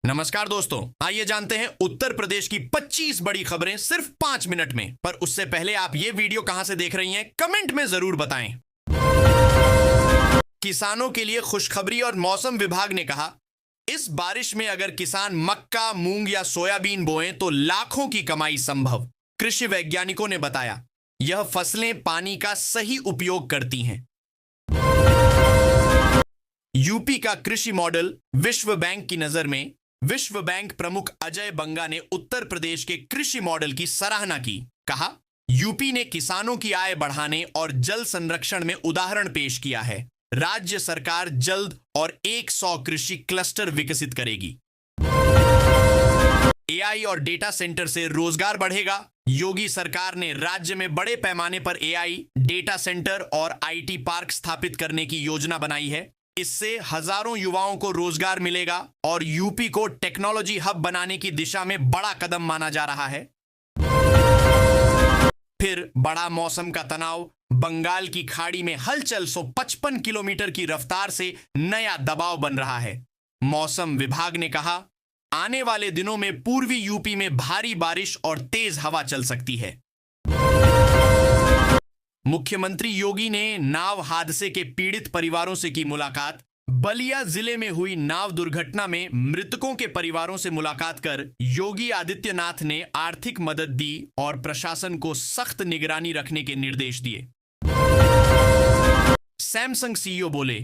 नमस्कार दोस्तों, आइए जानते हैं उत्तर प्रदेश की 25 बड़ी खबरें सिर्फ 5 मिनट में। पर उससे पहले आप ये वीडियो कहां से देख रही हैं, कमेंट में जरूर बताएं। किसानों के लिए खुशखबरी और मौसम विभाग ने कहा, इस बारिश में अगर किसान मक्का, मूंग या सोयाबीन बोएं तो लाखों की कमाई संभव। कृषि वैज्ञानिकों ने बताया, यह फसलें पानी का सही उपयोग करती हैं। यूपी का कृषि मॉडल विश्व बैंक की नजर में। विश्व बैंक प्रमुख अजय बंगा ने उत्तर प्रदेश के कृषि मॉडल की सराहना की। कहा, यूपी ने किसानों की आय बढ़ाने और जल संरक्षण में उदाहरण पेश किया है। राज्य सरकार जल्द और 100 कृषि क्लस्टर विकसित करेगी। एआई और डेटा सेंटर से रोजगार बढ़ेगा। योगी सरकार ने राज्य में बड़े पैमाने पर एआई, डेटा सेंटर और आईटी पार्क स्थापित करने की योजना बनाई है। इससे हजारों युवाओं को रोजगार मिलेगा और यूपी को टेक्नोलॉजी हब बनाने की दिशा में बड़ा कदम माना जा रहा है। फिर बड़ा मौसम का तनाव। बंगाल की खाड़ी में हलचल 155 किलोमीटर की रफ्तार से नया दबाव बन रहा है। मौसम विभाग ने कहा, आने वाले दिनों में पूर्वी यूपी में भारी बारिश और तेज हवा चल सकती है। मुख्यमंत्री योगी ने नाव हादसे के पीड़ित परिवारों से की मुलाकात। बलिया जिले में हुई नाव दुर्घटना में मृतकों के परिवारों से मुलाकात कर योगी आदित्यनाथ ने आर्थिक मदद दी और प्रशासन को सख्त निगरानी रखने के निर्देश दिए। सैमसंग सीईओ बोले,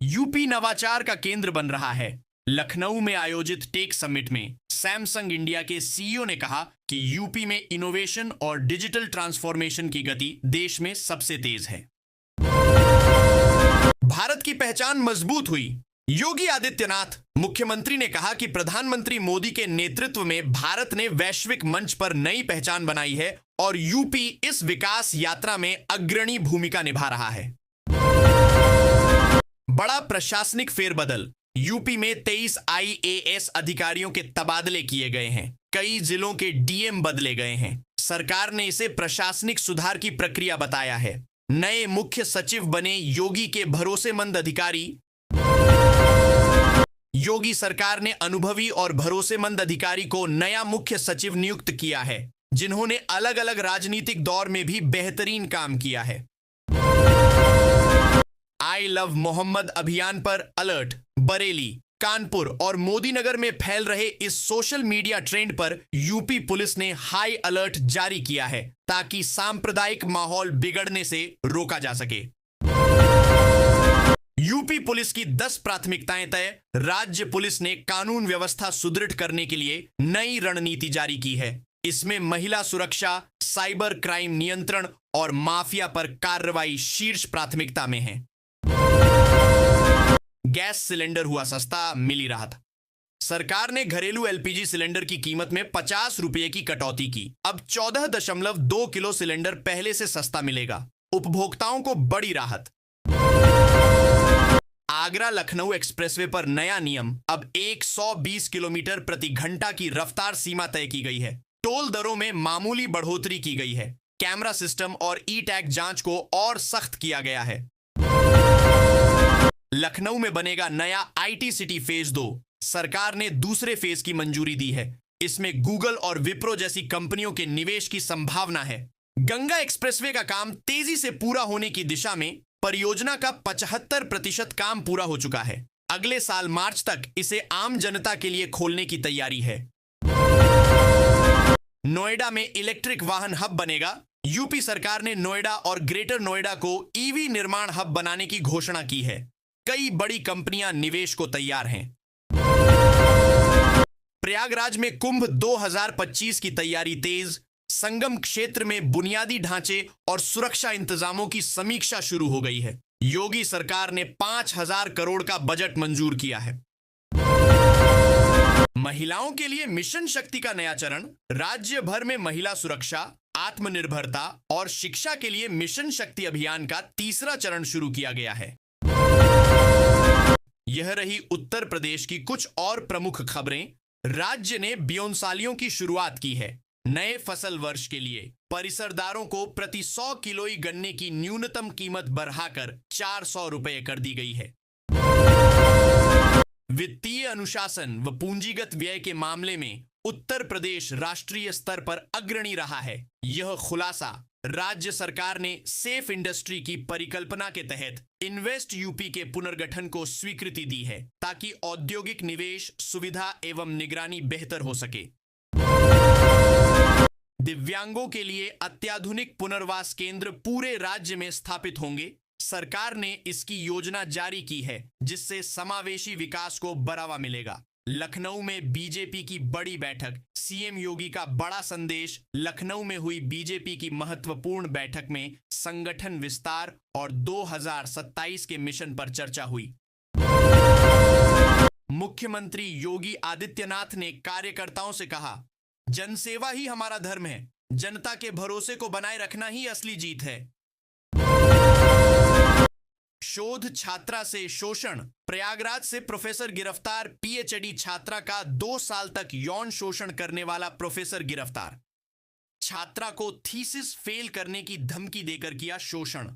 यूपी नवाचार का केंद्र बन रहा है। लखनऊ में आयोजित टेक समिट में सैमसंग इंडिया के सीईओ ने कहा कि यूपी में इनोवेशन और डिजिटल ट्रांसफॉर्मेशन की गति देश में सबसे तेज है। भारत की पहचान मजबूत हुई। योगी आदित्यनाथ मुख्यमंत्री ने कहा कि प्रधानमंत्री मोदी के नेतृत्व में भारत ने वैश्विक मंच पर नई पहचान बनाई है और यूपी इस विकास यात्रा में अग्रणी भूमिका निभा रहा है। बड़ा प्रशासनिक फेरबदल। यूपी में 23 आईएएस अधिकारियों के तबादले किए गए हैं। कई जिलों के डीएम बदले गए हैं। सरकार ने इसे प्रशासनिक सुधार की प्रक्रिया बताया है। नए मुख्य सचिव बने योगी के भरोसेमंद अधिकारी। योगी सरकार ने अनुभवी और भरोसेमंद अधिकारी को नया मुख्य सचिव नियुक्त किया है, जिन्होंने अलग अलग राजनीतिक दौर में भी बेहतरीन काम किया है। आई लव मोहम्मद अभियान पर अलर्ट। बरेली, कानपुर और मोदीनगर में फैल रहे इस सोशल मीडिया ट्रेंड पर यूपी पुलिस ने हाई अलर्ट जारी किया है ताकि सांप्रदायिक माहौल बिगड़ने से रोका जा सके। यूपी पुलिस की 10 प्राथमिकताएं तय। राज्य पुलिस ने कानून व्यवस्था सुदृढ़ करने के लिए नई रणनीति जारी की है। इसमें महिला सुरक्षा, साइबर क्राइम नियंत्रण और माफिया पर कार्रवाई शीर्ष प्राथमिकता में है। गैस सिलेंडर हुआ सस्ता, मिली राहत। सरकार ने घरेलू एलपीजी सिलेंडर की कीमत में 50 रुपये की कटौती की। अब 14.2 किलो सिलेंडर पहले से सस्ता मिलेगा। उपभोक्ताओं को बड़ी राहत। आगरा लखनऊ एक्सप्रेसवे पर नया नियम। अब 120 किलोमीटर प्रति घंटा की रफ्तार सीमा तय की गई है। टोल दरों में मामूली बढ़ोतरी की गई है। कैमरा सिस्टम और ई टैग जांच को और सख्त किया गया है। लखनऊ में बनेगा नया आईटी सिटी फेज 2। सरकार ने दूसरे फेज की मंजूरी दी है। इसमें गूगल और विप्रो जैसी कंपनियों के निवेश की संभावना है। गंगा एक्सप्रेसवे का काम तेजी से पूरा होने की दिशा में। परियोजना का 75% काम पूरा हो चुका है। अगले साल मार्च तक इसे आम जनता के लिए खोलने की तैयारी है। नोएडा में इलेक्ट्रिक वाहन हब बनेगा। यूपी सरकार ने नोएडा और ग्रेटर नोएडा को ईवी निर्माण हब बनाने की घोषणा की है। कई बड़ी कंपनियां निवेश को तैयार हैं। प्रयागराज में कुंभ 2025 की तैयारी तेज। संगम क्षेत्र में बुनियादी ढांचे और सुरक्षा इंतजामों की समीक्षा शुरू हो गई है। योगी सरकार ने 5,000 करोड़ का बजट मंजूर किया है। महिलाओं के लिए मिशन शक्ति का नया चरण। राज्य भर में महिला सुरक्षा, आत्मनिर्भरता और शिक्षा के लिए मिशन शक्ति अभियान का तीसरा चरण शुरू किया गया है। यह रही उत्तर प्रदेश की कुछ और प्रमुख खबरें। राज्य ने ब्योनसालियों की शुरुआत की है। नए फसल वर्ष के लिए परिसरदारों को प्रति 100 किलोई गन्ने की न्यूनतम कीमत बढ़ाकर 400 रुपये कर दी गई है। वित्तीय अनुशासन व पूंजीगत व्यय के मामले में उत्तर प्रदेश राष्ट्रीय स्तर पर अग्रणी रहा है। यह खुलासा राज्य सरकार ने सेफ इंडस्ट्री की परिकल्पना के तहत इन्वेस्ट यूपी के पुनर्गठन को स्वीकृति दी है, ताकि औद्योगिक निवेश, सुविधा एवं निगरानी बेहतर हो सके। दिव्यांगों के लिए अत्याधुनिक पुनर्वास केंद्र पूरे राज्य में स्थापित होंगे। सरकार ने इसकी योजना जारी की है, जिससे समावेशी विकास को बढ़ावा मिलेगा। लखनऊ में बीजेपी की बड़ी बैठक, सीएम योगी का बड़ा संदेश। लखनऊ में हुई बीजेपी की महत्वपूर्ण बैठक में संगठन विस्तार और 2027 के मिशन पर चर्चा हुई। मुख्यमंत्री योगी आदित्यनाथ ने कार्यकर्ताओं से कहा, जनसेवा ही हमारा धर्म है, जनता के भरोसे को बनाए रखना ही असली जीत है। शोध छात्रा से शोषण, प्रयागराज से प्रोफेसर गिरफ्तार। पीएचडी छात्रा का 2 साल तक यौन शोषण करने वाला प्रोफेसर गिरफ्तार। छात्रा को थीसिस फेल करने की धमकी देकर किया शोषण।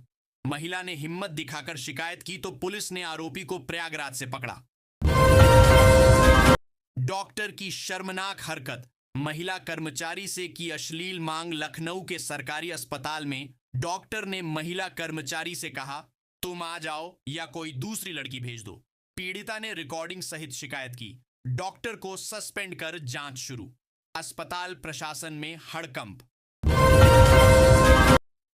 महिला ने हिम्मत दिखाकर शिकायत की तो पुलिस ने आरोपी को प्रयागराज से पकड़ा। डॉक्टर की शर्मनाक हरकत, महिला कर्मचारी से की अश्लील मांग। लखनऊ के सरकारी अस्पताल में डॉक्टर ने महिला कर्मचारी से कहा, तुम आ जाओ या कोई दूसरी लड़की भेज दो। पीड़िता ने रिकॉर्डिंग सहित शिकायत की। डॉक्टर को सस्पेंड कर जांच शुरू। अस्पताल प्रशासन में हड़कंप।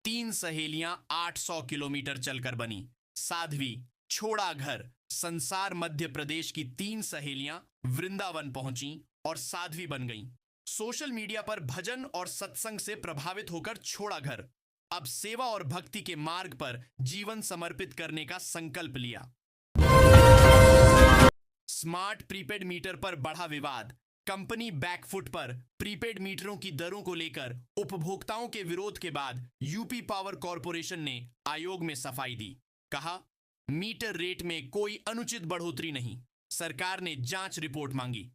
3 सहेलियां 800 किलोमीटर चलकर बनी। साध्वी, छोड़ा घर। संसार मध्य प्रदेश की 3 सहेलियां वृंदावन पहुंची और साध्वी बन गईं। सोशल मीडिया पर भजन और सत्संग से प्रभावित होकर छोड़ा घर। अब सेवा और भक्ति के मार्ग पर जीवन समर्पित करने का संकल्प लिया। स्मार्ट प्रीपेड मीटर पर बढ़ा विवाद। कंपनी बैकफुट पर। प्रीपेड मीटरों की दरों को लेकर उपभोक्ताओं के विरोध के बाद यूपी पावर कॉरपोरेशन ने आयोग में सफाई दी। कहा, मीटर रेट में कोई अनुचित बढ़ोतरी नहीं। सरकार ने जांच रिपोर्ट मांगी।